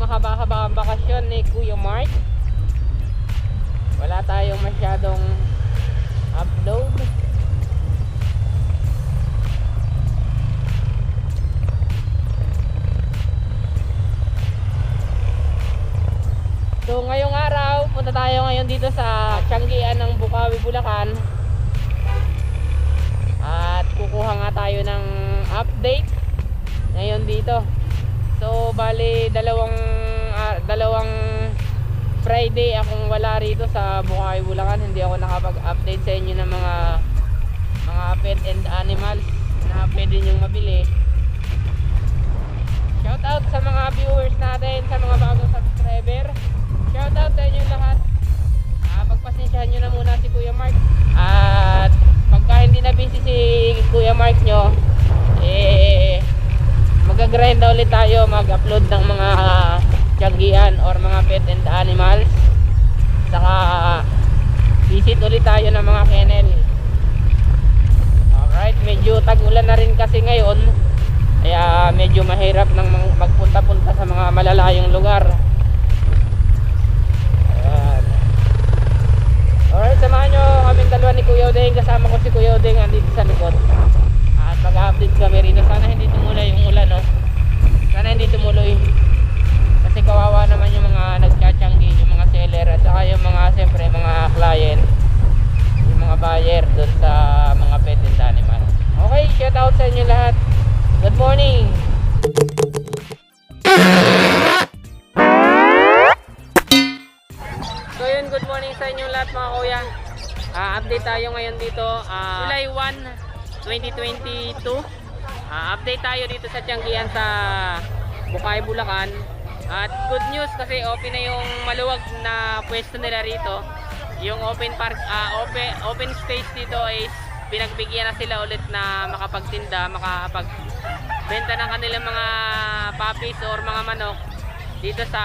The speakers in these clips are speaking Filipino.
Mahaba-haba ang bakasyon ni Kuya Mark. Wala tayong masyadong upload. So ngayong araw, punta tayo ngayon dito sa Tianggian ng Bukawi, Bulacan. At kukuha nga tayo ng update ngayon dito. So bali dalawang Friday akong wala rito sa Bukawi, Bulacan. Hindi ako nakapag-update sa inyo ng mga pet and animals na pwede nyong mabili. Shout out sa mga viewers natin, sa mga bagong subscriber. Shout out sa inyo lahat. Pagpasensyahan nyo na muna si Kuya Mark. At pagka hindi na busy si Kuya Mark nyo, mag-grind na ulit tayo, mag-upload ng mga tianggian or mga pet and animals. Saka visit ulit tayo ng mga kennel. Alright, medyo tag-ulan na rin kasi ngayon, kaya medyo mahirap nang magpunta-punta sa mga malalayong lugar. Ayan. Alright, samahan nyo kaming dalawa ni Kuya Odeng. Kasama ko si Kuya Odeng andito sa likod. At mag-update kami rito. Sana hindi tumuloy yung ulan, no? Sana hindi tumuloy. Kasi kawawa naman yung mga nagtsatsyanggi, yung mga seller, at saka yung mga, siyempre, mga client, yung mga buyer doon sa mga pet and animal. Okay, shout out sa inyo lahat. Good morning! So yun, good morning sa inyo lahat mga kuya. Update tayo ngayon dito, July 1, 2022. Update tayo dito sa Tianggian sa Bukawi, Bulacan. At good news kasi open na yung maluwag na pwesto nila rito. Yung open park, open space dito is pinagbigyan na sila ulit na makapagtinda, makapagbenta ng kanilang mga puppies or mga manok dito sa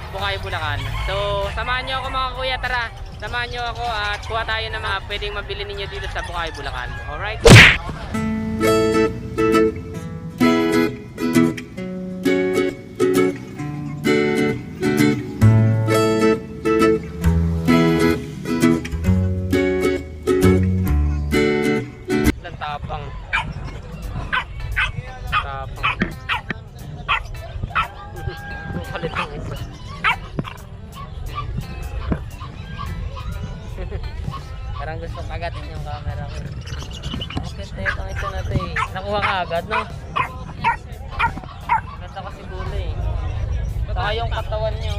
Bukawi, Bulacan. So samahan nyo ako mga kuya, tara, samahan nyo ako at kuha tayo ng mga pwedeng mabili ninyo dito sa Bukawi, Bulacan. Alright? Tapang kalit ang isa. Parang gusto kagatin yung camera ko. Okay, tayo itong isa na ito eh. Nakuha ka agad, no? Ganda kasi gula eh. Saka yung katawan nyo.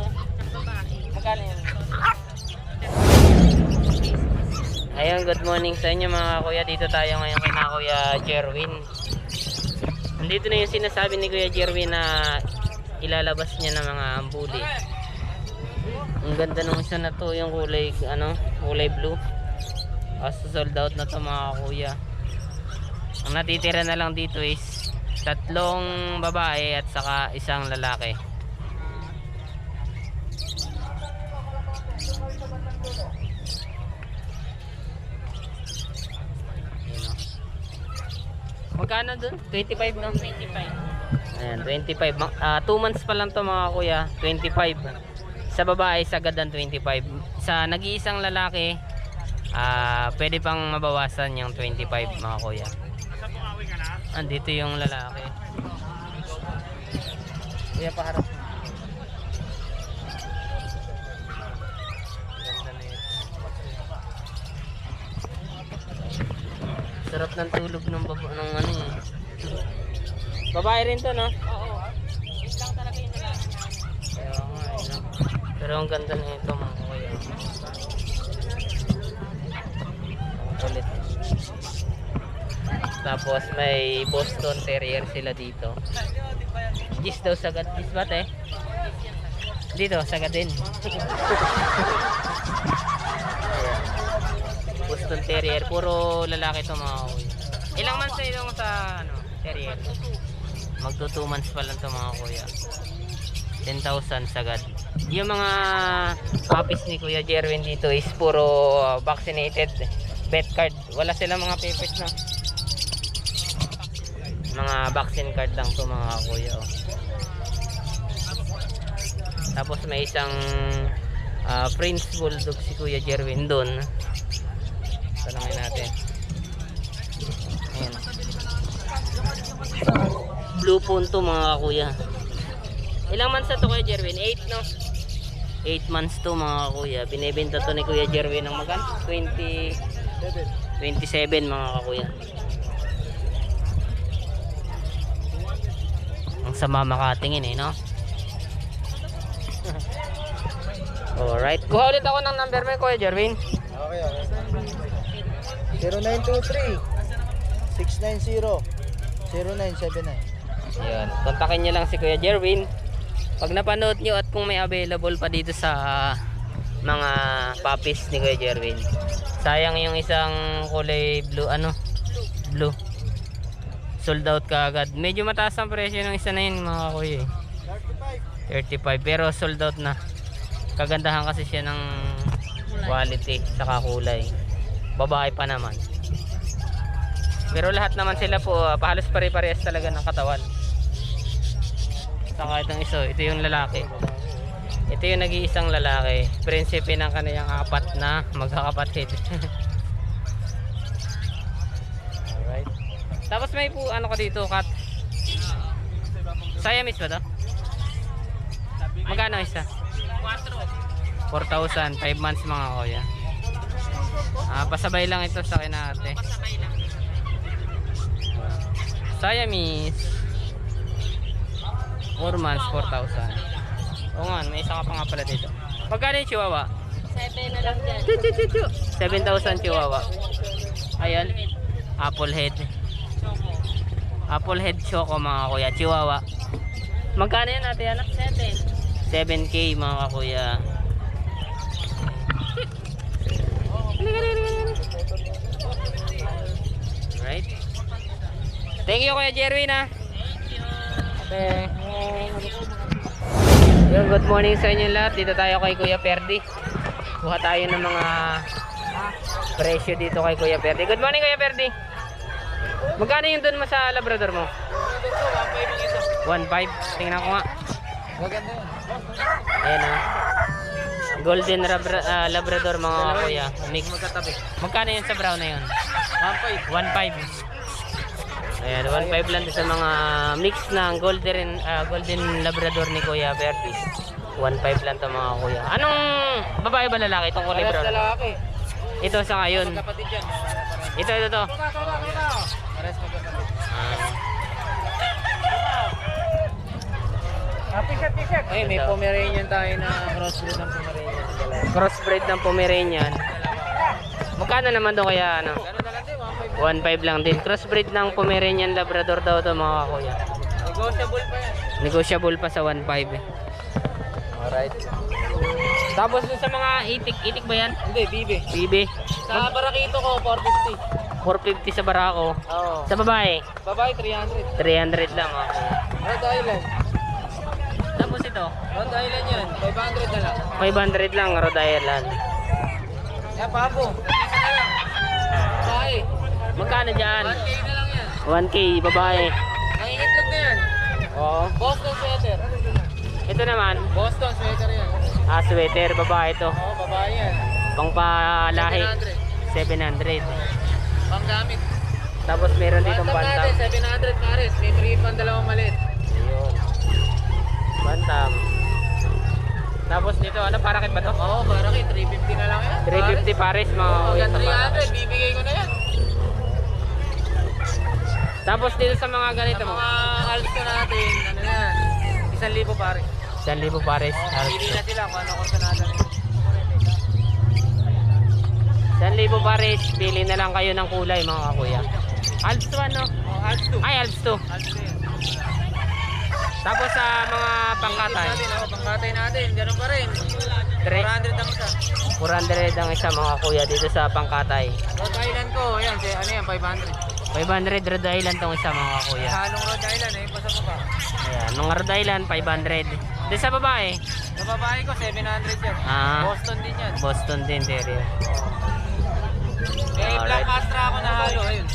Magkano yan? Ayun, good morning sa inyo mga kuya. Dito tayo ngayon kay na Kuya Jerwin. Nandito na yung sinasabi ni Kuya Jerwin na ilalabas niya ng mga ambuli. Ang ganda ng isa na to, yung kulay kulay blue. Kaso sold out na to mga kuya. Ang natitira na lang dito is 3 babae at saka 1 lalaki. Magkano dun? 25 no? 25. Ayan, 25. 2 months pa lang to mga kuya. 25. Sa babae, sagadan 25. Sa nag-iisang lalaki, pwede pang mabawasan yung 25 mga kuya. Andito yung lalaki. Kuya, paharap. Ganda na yun. Sarap ng tulog ng baba ng ano eh. Babae rin to, no? Oo. Yun lang talaga yung lalaki na. Kaya nga, no? Pero ang ganda na ito mga kuya. Ang kulit. Tapos may Boston Terrier sila dito. Gis daw sagad. Gis ba te? Dito, sagad din. Boston Terrier. Puro lalaki ito mga kuya. Ilang months na itong sa ano, Terrier? Magto 2 months pa lang ito mga kuya. 10,000 sagad. Yung mga puppies ni Kuya Jerwin dito is puro vaccinated. Vet card. Wala silang mga papers na. Mga vaccine card lang to mga kuya. Oh. Tapos may isang Prince Bulldog si Kuya Jerwin doon. Tanungin natin. Ayan. Blue Phone to mga kuya. Ilang months na to Kuya Jerwin? 8 no? 8 months to mga kuya. Binibenta to ni Kuya Jerwin ng magkano? 27 mga kuya. Ang sama makatingin eh, no? Alright. Kuha ulit ako ng number mo, Kuya Jerwin. Okay. 0923-690-0979. Ayan. Kontakin nyo lang si Kuya Jerwin. Pag napanood nyo at kung may available pa dito sa mga puppies ni Kuya Jerwin. Sayang yung isang kulay blue, blue. Sold out kaagad. Medyo mataas ang presyo ng isa na yun mga kuya. 35 pero sold out na. Kagandahan kasi siya ng quality saka kulay. Babae pa naman. Pero lahat naman sila po halos pare-parehas talaga ng katawan. Saka itong iso, ito yung lalaki. Ito yung nag-iisang lalaki. Prinsipe ng kaniyang 4 na magkakapatid. Alright. Tapos may po ano ko dito, cat. Siamese ba to? Magkano isa? 4,000, 5 months mga kuya. Pasabay lang ito sa kinate. Siamese 4 months, 4,000. O nga, may isa ka pa nga pala dito. Magkano yung chihuahua? 7 na lang dyan. 7,000 chihuahua. Ayan, apple head. Apple head choco mga kuya, chihuahua. Magkano yan natin anak? 7K mga kuya. Right. Thank you Kuya Jerwin ha. Okay. Good morning sa inyo lahat. Dito tayo kay Kuya Perdi. Kuha tayo ng mga presyo dito kay Kuya Perdi. Good morning Kuya Perdi. Magkano yung doon mo sa Labrador mo? 1.5. Tingnan ko nga. Maganda yun. Ayan ha. Golden Labrador mga kuya. Mix. Magkano yun sa brown na yun? 1.5. Ayan, 1.5 lang sa mga mix ng golden Labrador ni Kuya Perdi. 1.5 lang to mga kuya. Anong babae ba lalaki itong kulay brown? Lalaki. Ito sa ngayon. Kapatid yan. Ito to. Pares magkakapatid. T-shirt. Ay, may Pomeranian tayo na crossbreed ng Pomeranian. Crossbreed ng Pomeranian. Magkano naman to kaya ano? 1.5 lang din. Crossbreed ng Pomeranian Labrador daw to mga kuya. Negotiable pa yan. Negotiable pa sa 1.5 eh. Alright. Tapos dun sa mga itik ba yan? Hindi, bibe. Bibi. Sa Barakito ko, 450. 450 sa barako. Oo. Sa babae, Babae, 300. 300 lang okay. Rhode Island. Tapos ito, Rhode Island yan. 500 na lang. 500 lang Rhode Island. Yan, pabo. Isa na lang. Babae. Magkano dyan? 1K na lang yan. 1K babae. Nangingitlog na yan. Oo. Boston sweater. Ito naman, Boston sweater yan. sweater babae to. Oo, babae yan. Pang palahi. 700. Panggamit. Tapos meron ditong Bantam bantam. natin, 700 pares. May 3 pan, dalawang maliit. Ayun. Bantam. Tapos dito, ano parakit ba to? Oo, parang 350 na lang yan. 350 pares mga Oo, kuya hanggang sa parakit. 300, bibigay ko na yan. Tapos dito sa mga ganito Sa mo, mga alto natin, ano na yan? 1,000 pare. 1,000 pares. Pili na sila kung ano kursunada nila. 1,000 pares, pili na lang kayo ng kulay mga kuya. Alps 1 no? Alps 2. Ay, Alps 2. Alps 2 yan. Tapos sa mga pangkatay, Pangkatay natin, ganun pa rin. 400 ang isa. 400 ang isa mga kuya dito sa pangkatay. Rhode Island ko, yan, ano yan, 500. 500 Rhode Island tong isa mga kuya. Halong Rhode Island, eh, basta mo pa. Ayan, mga Rhode Island 500. Dito sa babae, Sa babae ko, 700 yan. Ah. Boston din yan. Boston din terrier. Eh, Black Alright. Astra ako na halo, ayun.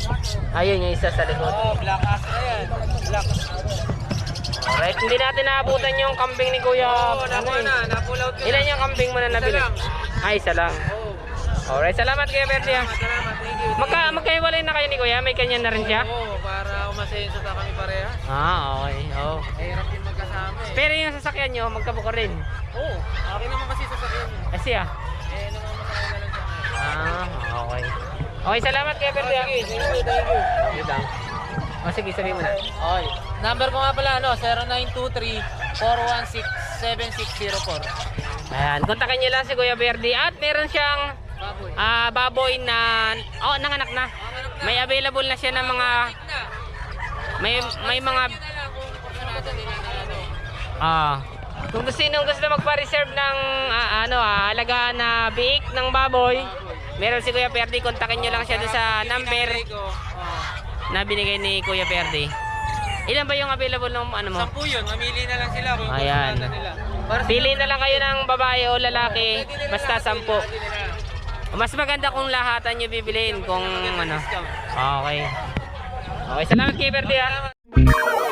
Ayun yung isa sa likod. Oo, Black Astra yan. Black Astra. Alright, hindi natin naabutan yung kambing ni Kuya. Oo, Ano napull eh. na, napull out ko na. Ilan yung kambing mo na nabili? Isa lang. Ay, isa lang. Oo. Alright, salamat Kuya Bertie. Salamat, thank you. Magkahiwalay na kayo ni Kuya? May kanya na rin siya? Oo, para umasenso ta kami pareha. Ah, okay. Oh. Mahirap din magkasama eh. Pero yung sasakyan nyo, magkabuko rin. Oo, akin naman kasi sasakyan yun. Kasi ah. Eh, namamasakay na lang siya ngayon. Ah, okay. Okay, salamat Kuya Bertie. Sige, thank you, thank you. Dito lang. Oh, sige, sabihin mo na. Okay. Number ko nga pala, 0923-416-7604. Ayan, kontakin nyo lang si Kuya Bertie. At meron siyang Baboy. baboy na nanganak na. May available na siya ng mga may mga kung gusto magpa-reserve ng alagaan na biik ng baboy, meron si Kuya Bertie. Kontakin nyo lang siya doon sa number na binigay ni Kuya Bertie. Ilan ba yung available ng ano mo? 10 yun, mamili na lang sila kung Ayan. kursunada nila. Pili na lang kayo ng babae o lalaki, basta 10. Mas maganda kung lahatan nyo bibiliin kung ano. Okay. Okay, salamat Kuya Bertie.